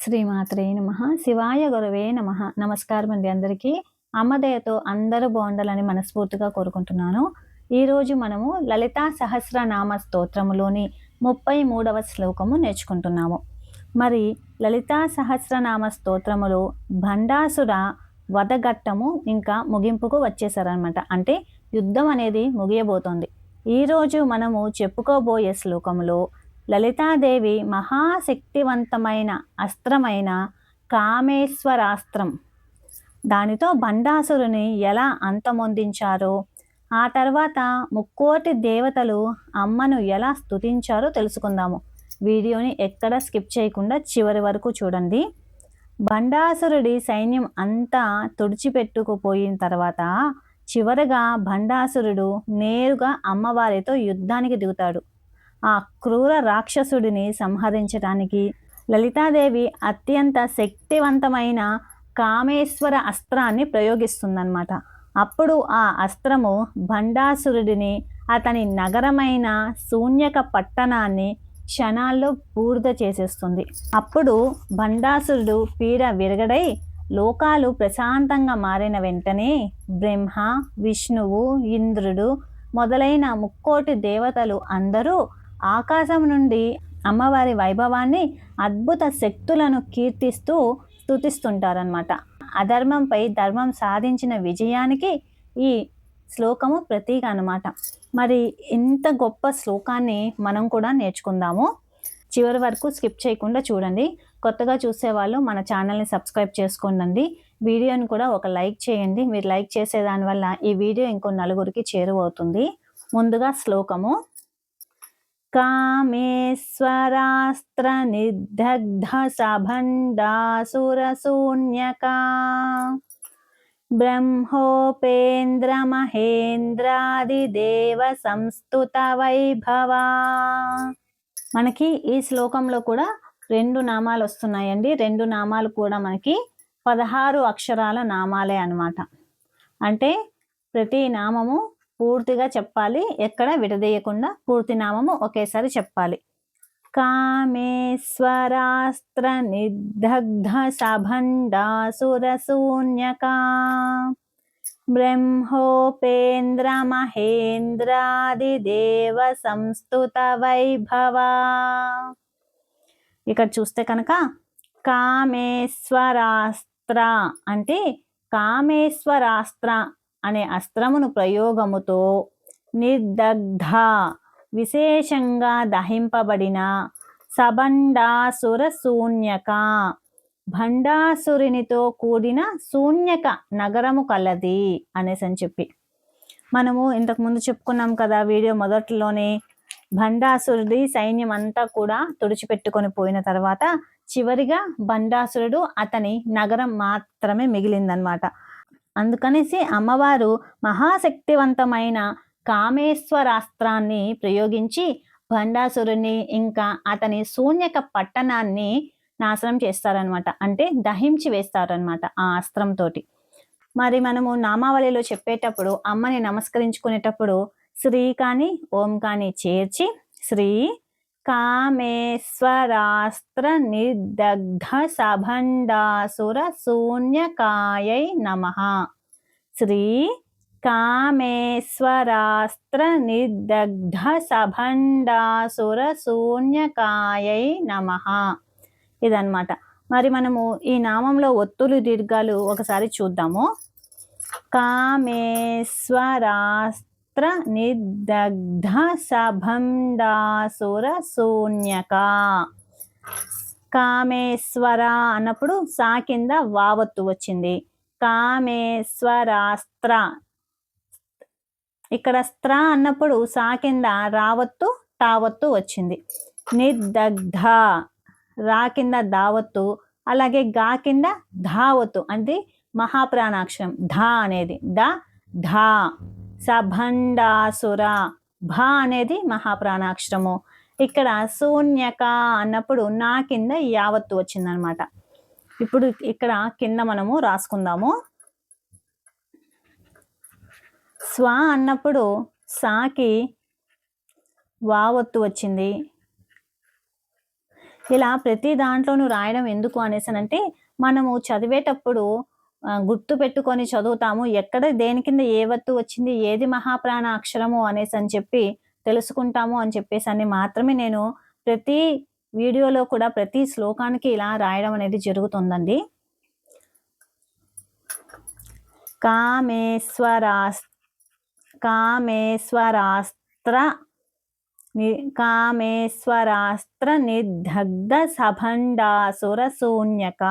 శ్రీమాత్రే నమః. శివాయ గురవే నమః. నమస్కారం అండి అందరికీ. అమ్మ దయతో అందరూ బాగుండాలని మనస్ఫూర్తిగా కోరుకుంటున్నాను. ఈరోజు మనము లలితా సహస్రనామ స్తోత్రములోని 33వ శ్లోకము నేర్చుకుంటున్నాము. మరి లలితా సహస్రనామ స్తోత్రములో భండాసుర వధఘట్టము ఇంకా ముగింపుకు వచ్చేసారనమాట. అంటే యుద్ధం అనేది ముగియబోతోంది. ఈరోజు మనము చెప్పుకోబోయే శ్లోకములో లలితాదేవి మహాశక్తివంతమైన అస్త్రమైన కామేశ్వరాస్త్రం దానితో భండాసురుని ఎలా అంతమొందించారో, ఆ తర్వాత ముక్కోటి దేవతలు అమ్మను ఎలా స్తుతించారో తెలుసుకుందాము. వీడియోని ఎక్కడ స్కిప్ చేయకుండా చివరి వరకు చూడండి. భండాసురుడి సైన్యం అంతా తుడిచిపెట్టుకుపోయిన తర్వాత చివరగా భండాసురుడు నేరుగా అమ్మవారితో యుద్ధానికి దిగుతాడు. ఆ క్రూర రాక్షసుడిని సంహరించడానికి లలితాదేవి అత్యంత శక్తివంతమైన కామేశ్వర అస్త్రాన్ని ప్రయోగిస్తుందన్నమాట. అప్పుడు ఆ అస్త్రము భండాసురుడిని, అతని నగరమైన శూన్యక పట్టణాన్ని క్షణాల్లో బూడిద చేసేస్తుంది. అప్పుడు భండాసురుడు పీడ విరగడై లోకాలు ప్రశాంతంగా మారిన వెంటనే బ్రహ్మ, విష్ణువు, ఇంద్రుడు మొదలైన ముక్కోటి దేవతలు అందరూ ఆకాశం నుండి అమ్మవారి వైభవాన్ని, అద్భుత శక్తులను కీర్తిస్తూ స్తుతిస్తుంటారనమాట. అధర్మంపై ధర్మం సాధించిన విజయానికి ఈ శ్లోకము ప్రతీక అనమాట. మరి ఇంత గొప్ప శ్లోకాన్ని మనం కూడా నేర్చుకుందాము. చివరి వరకు స్కిప్ చేయకుండా చూడండి. కొత్తగా చూసేవాళ్ళు మన ఛానల్ని సబ్స్క్రైబ్ చేసుకోండి. వీడియోని కూడా ఒక లైక్ చేయండి. మీరు లైక్ చేసే దానివల్ల ఈ వీడియో ఇంకో నలుగురికి చేరువవుతుంది. ముందుగా శ్లోకము: కామేశ్వరాస్త్ర నిర్దగ్ధ సభండాసురశూన్యకా బ్రహ్మోపేంద్ర మహేంద్రాది దేవ సంస్తుత వైభవా. మనకి ఈ శ్లోకంలో కూడా 2 నామాలు వస్తున్నాయండి. 2 నామాలు కూడా మనకి 16 అక్షరాల నామాలే అన్నమాట. అంటే ప్రతి నామము పూర్తిగా చెప్పాలి, ఎక్కడ విడదీయకుండా పూర్తి నామము ఒకేసారి చెప్పాలి. కామేశ్వరాస్త్ర నిర్దగ్ధ సభండాసురశూన్యకా బ్రహ్మోపేంద్ర మహేంద్రాది దేవ సంస్తుత వైభవా. ఇక్కడ చూస్తే కనుక కామేశ్వరాస్త్ర అంటే కామేశ్వరాస్త్ర అనే అస్త్రమును ప్రయోగముతో నిర్దగ్ధ విశేషంగా దహింపబడిన సభండాసుర శూన్యక భండాసురునితో కూడిన శూన్యక నగరము కలది అనేసి అని చెప్పి మనము ఇంతకుముందు చెప్పుకున్నాం కదా వీడియో మొదట్లోనే. భండాసురుడి సైన్యం అంతా కూడా తుడిచిపెట్టుకొని పోయిన తర్వాత చివరిగా భండాసురుడు, అతని నగరం మాత్రమే మిగిలిందనమాట. అందుకనేసి అమ్మవారు మహాశక్తివంతమైన కామేశ్వరాస్త్రాన్ని ప్రయోగించి భండాసురుని ఇంకా అతని శూన్యక పట్టణాన్ని నాశనం చేస్తారనమాట. అంటే దహించి వేస్తారనమాట ఆ అస్త్రంతో. మరి మనము నామావళిలో చెప్పేటప్పుడు, అమ్మని నమస్కరించుకునేటప్పుడు శ్రీ కానీ ఓం కానీ చేర్చి శ్రీ కామేశ్వరాస్త్ర నిర్దగ్ధ సభండాసుర శూన్యకాయై నమః. శ్రీ కామేశ్వరాస్త్ర నిర్దగ్ధ సభండాసుర శూన్యకాయై నమః. ఇదన్నమాట. మరి మనము ఈ నామంలో ఒత్తులు దీర్ఘాలు ఒకసారి చూద్దాము. కామేశ్వరాస్త్ర నిర్దగ్ధ సభండాసుర శూన్యకా. కామేశ్వర అన్నప్పుడు సా కింద వావత్తు వచ్చింది. కామేశ్వరాస్త్ర, ఇక్కడ స్త్ర అన్నప్పుడు సా కింద రావత్తు తావత్తు వచ్చింది. నిర్దగ్ధ రా కింద దావత్తు, అలాగే గా కింద ధావత్తు, అంటే మహాప్రాణాక్షరం ధా అనేది ధా. సభండాసుర భా అనేది మహాప్రాణాక్షరము. ఇక్కడ శూన్యక అన్నప్పుడు నా కింద యావత్తు వచ్చిందనమాట. ఇప్పుడు ఇక్కడ కింద మనము రాసుకుందాము. స్వ అన్నప్పుడు సాకి వావత్తు వచ్చింది. ఇలా ప్రతి దాంట్లోనూ రాయడం ఎందుకు అనేసనంటే, మనము చదివేటప్పుడు గుర్తు పెట్టుకొని చదువుతాము. ఎక్కడ దేని కింద ఏ వత్తు వచ్చింది, ఏది మహాప్రాణ అక్షరము అనేసని చెప్పి తెలుసుకుంటాము అని చెప్పేసని మాత్రమే నేను ప్రతి వీడియోలో కూడా ప్రతి శ్లోకానికి ఇలా రాయడం అనేది జరుగుతుందండి. కామేశ్వరాస్త్ర నిర్దగ్ధ సభండాసుర శూన్యక.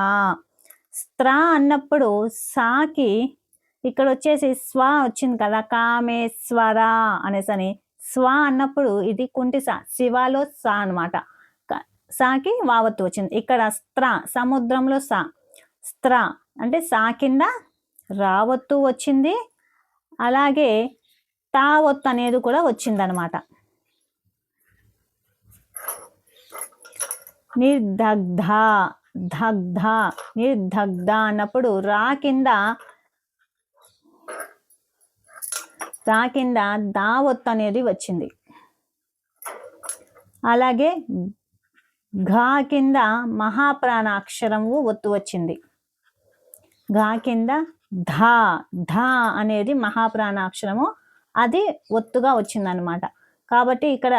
స్త్ర అన్నప్పుడు సాకి ఇక్కడ వచ్చేసి స్వ వచ్చింది కదా, కామేశ్వర అనేసని. స్వ అన్నప్పుడు ఇది కుంటి సా, శివాలో సా అనమాట. సాకి వావత్తు వచ్చింది. ఇక్కడ స్త్ర సముద్రంలో సా, స్త్ర అంటే సా కింద రావత్తు వచ్చింది, అలాగే తావత్తు అనేది కూడా వచ్చిందనమాట. నిర్దగ్ధ దగ్ధ నిర్దగ్ధ అన్నప్పుడు రా కింద దావత్తు అనేది వచ్చింది. అలాగే ఘా కింద మహాప్రాణ అక్షరము ఒత్తు వచ్చింది. ఘా కింద ధా ధా అనేది మహాప్రాణ అక్షరము, అది ఒత్తుగా వచ్చిందనమాట. కాబట్టి ఇక్కడ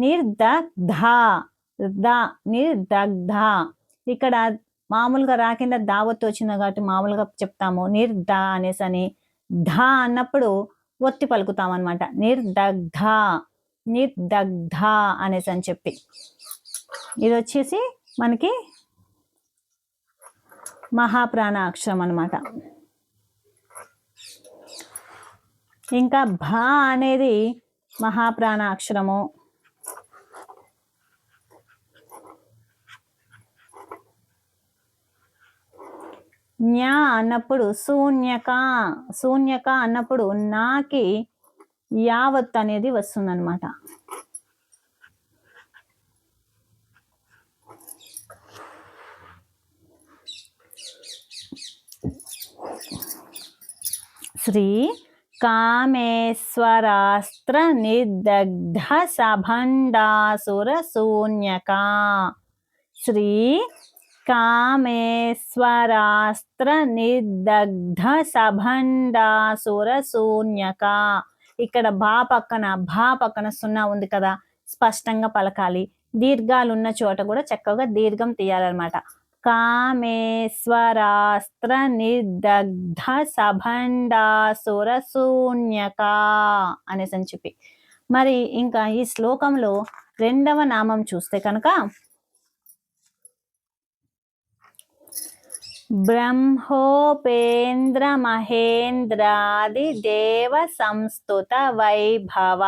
నిర్దగ్ధ నిర్దగ్ధ. ఇక్కడ మామూలుగా రా కింద దావత్తు వచ్చింది కాబట్టి మామూలుగా చెప్తాము నిర్ద అనేసని. ధా అన్నప్పుడు ఒత్తి పలుకుతాం అనమాట. నిర్దగ్ధ నిర్దగ్ధ అనేసి అని చెప్పి. ఇది వచ్చేసి మనకి మహాప్రాణ అక్షరం అనమాట. ఇంకా భా అనేది మహాప్రాణ అక్షరము. న్యా అన్నప్పుడు శూన్యక. శూన్యక అన్నప్పుడు నాకి యావత్ అనేది వస్తుందన్నమాట. శ్రీ కామేశ్వరాస్త్ర నిర్దగ్ధ సభండాసుర శూన్యక. శ్రీ కామేశ్వరాస్త్ర నిర్దగ్ధ సభండాసుర శూన్యక. ఇక్కడ భా పక్కన సున్నా ఉంది కదా, స్పష్టంగా పలకాలి. దీర్ఘాలున్న చోట కూడా చక్కగా దీర్ఘం తీయాలన్నమాట. కామేశ్వరాస్త్ర నిర్దగ్ధ సభండాసుర శూన్యక అనేసి అని చెప్పి. మరి ఇంకా ఈ శ్లోకంలో రెండవ నామం చూస్తే కనుక బ్రహ్మోపేంద్ర మహేంద్రాది దేవ సంస్తుత వైభవ.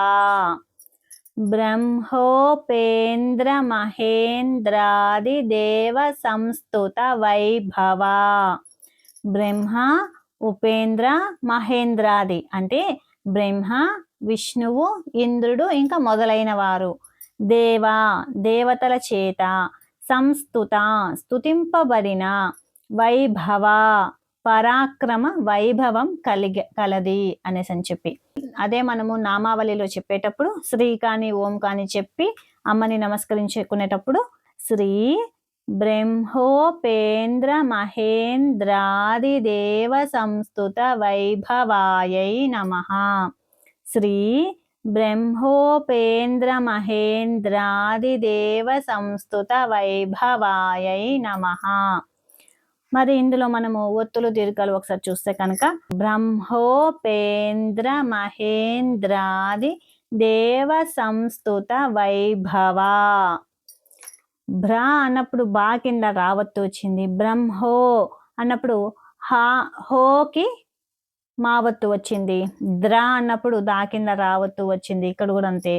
బ్రహ్మోపేంద్ర మహేంద్రాది దేవ సంస్తుత వైభవ. బ్రహ్మ, ఉపేంద్ర, మహేంద్రాది అంటే బ్రహ్మ, విష్ణువు, ఇంద్రుడు ఇంకా మొదలైన వారు. దేవతల చేత, సంస్తుత స్తుతింపబడిన, వైభవ పరాక్రమ వైభవం కలది అనేసి అని చెప్పి. అదే మనము నామావళిలో చెప్పేటప్పుడు శ్రీ కాని ఓం కాని చెప్పి అమ్మని నమస్కరించుకునేటప్పుడు శ్రీ బ్రహ్మోపేంద్ర మహేంద్రాది దేవ సంస్తుత వైభవాయై నమః. శ్రీ బ్రహ్మోపేంద్ర మహేంద్రాది దేవ సంస్తుత వైభవాయై నమః. మరి ఇందులో మనము ఒత్తులు దీర్ఘాలు ఒకసారి చూస్తే కనుక బ్రహ్మోపేంద్ర మహేంద్రాది దేవ సంస్తుత వైభవ. బ్రా అన్నప్పుడు బా కింద రావత్తు వచ్చింది. బ్రహ్మో అన్నప్పుడు హోకి మావత్తు వచ్చింది. ద్ర అన్నప్పుడు దా కింద రావత్తు వచ్చింది. ఇక్కడ కూడా అంతే.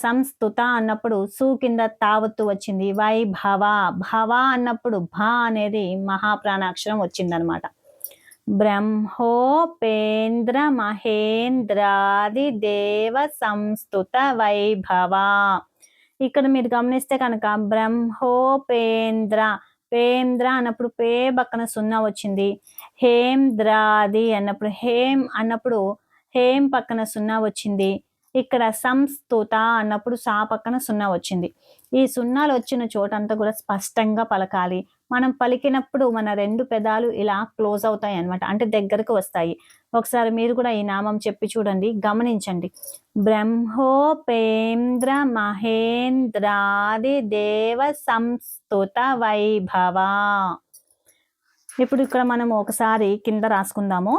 సంస్తుత అన్నప్పుడు సు కింద తావత్తు వచ్చింది. వైభవ భవ అన్నప్పుడు భా అనేది మహాప్రాణాక్షరం వచ్చిందనమాట. బ్రహ్మోపేంద్ర మహేంద్రాది దేవ సంస్తుత వైభవ. ఇక్కడ మీరు గమనిస్తే కనుక బ్రహ్మోపేంద్ర పేంద్ర అన్నప్పుడు పే పక్కన సున్నా వచ్చింది. హేంద్రాది అన్నప్పుడు హేం పక్కన సున్నా వచ్చింది. ఇక్కడ సంస్తుత అన్నప్పుడు సా పక్కన సున్నా వచ్చింది. ఈ సున్నాలు వచ్చిన చోటంతా కూడా స్పష్టంగా పలకాలి. మనం పలికినప్పుడు మన 2 పెదాలు ఇలా క్లోజ్ అవుతాయి అన్నమాట. అంటే దగ్గరకు వస్తాయి. ఒకసారి మీరు కూడా ఈ నామం చెప్పి చూడండి, గమనించండి. బ్రహ్మోపేంద్ర మహేంద్రాది దేవ సంస్తుత వైభవ. ఇప్పుడు ఇక్కడ మనం ఒకసారి కింద రాసుకుందాము.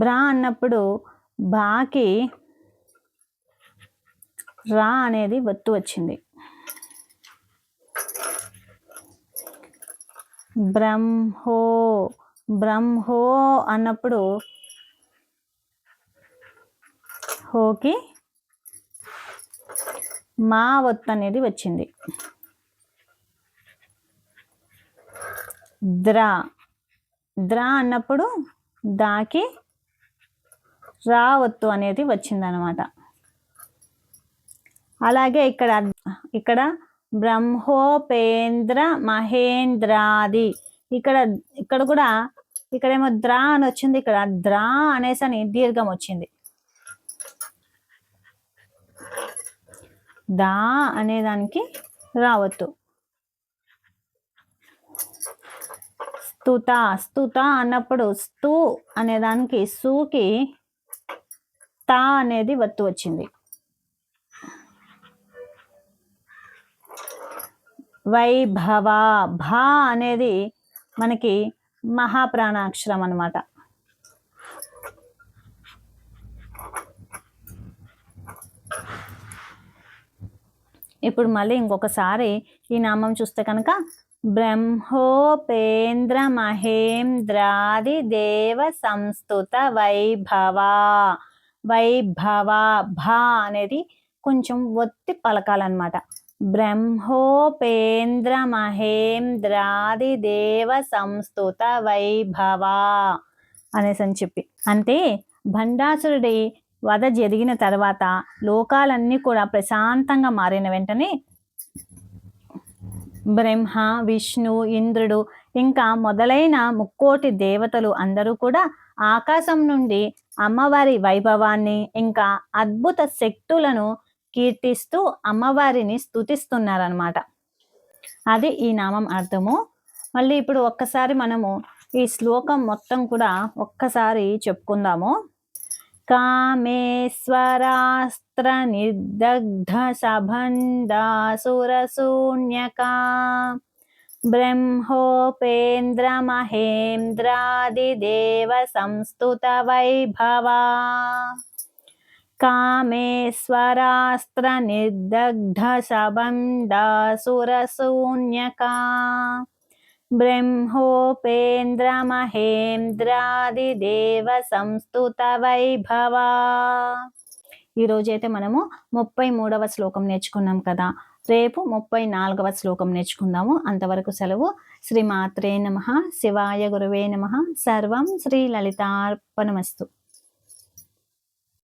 బ్రా అన్నప్పుడు బాకి రా అనేది ఒత్తు వచ్చింది. బ్రహ్మో బ్రహ్మో అన్నప్పుడు హోకి మా ఒత్తు అనేది వచ్చింది. ద్రా ద్రా అన్నప్పుడు దాకి రా ఒత్తు అనేది వచ్చిందనమాట. అలాగే ఇక్కడ బ్రహ్మోపేంద్ర మహేంద్రాది, ఇక్కడ కూడా ఇక్కడేమో ద్రా అని వచ్చింది, ఇక్కడ ద్రా అనేసి అని దీర్ఘం వచ్చింది. దా అనేదానికి రావద్దు. స్తుత స్తుత అన్నప్పుడు స్తు అనేదానికి సూకి తా అనేది వత్తు వచ్చింది. వైభవ భా అనేది మనకి మహాప్రాణాక్షరం అన్నమాట. ఇప్పుడు మళ్ళీ ఇంకొకసారి ఈ నామం చూస్తే కనుక బ్రహ్మోపేంద్ర మహేంద్రాది దేవ సంస్తుత వైభవ. వైభవ భా అనేది కొంచెం ఒత్తి పలకాలన్నమాట. బ్రహ్మోపేంద్ర మహేంద్రాది దేవ సంస్తుత వైభవ అనేసి అని చెప్పి. అంటే భండాసురుడి వధ జరిగిన తర్వాత లోకాలన్నీ కూడా ప్రశాంతంగా మారిన వెంటనే బ్రహ్మ, విష్ణు, ఇంద్రుడు ఇంకా మొదలైన 3,000,000 దేవతలు అందరూ కూడా ఆకాశం నుండి అమ్మవారి వైభవాన్ని ఇంకా అద్భుత శక్తులను కీర్తిస్తూ అమ్మవారిని స్తుతిస్తున్నారనమాట. అది ఈ నామం అర్థము. మళ్ళీ ఇప్పుడు ఒక్కసారి మనము ఈ శ్లోకం మొత్తం కూడా ఒక్కసారి చెప్పుకుందాము. కామేశ్వరాస్త్ర నిర్దగ్ధ సభండాసురశూన్యకా బ్రహ్మోపేంద్ర మహేంద్రాది దేవ సంస్తుత వైభవా. కామేశ్వరాస్త్ర నిర్దగ్ధ సభండాసురశూన్యకా బ్రహ్మోపేంద్ర మహేంద్రాది దేవ సంస్తుత వైభవా. ఈరోజైతే మనము 33వ శ్లోకం నేర్చుకున్నాం కదా. రేపు 34వ శ్లోకం నేర్చుకుందాము. అంతవరకు సెలవు. శ్రీమాత్రే నమః. శివాయ గురవే నమః. సర్వం శ్రీ లలితార్పణమస్తు.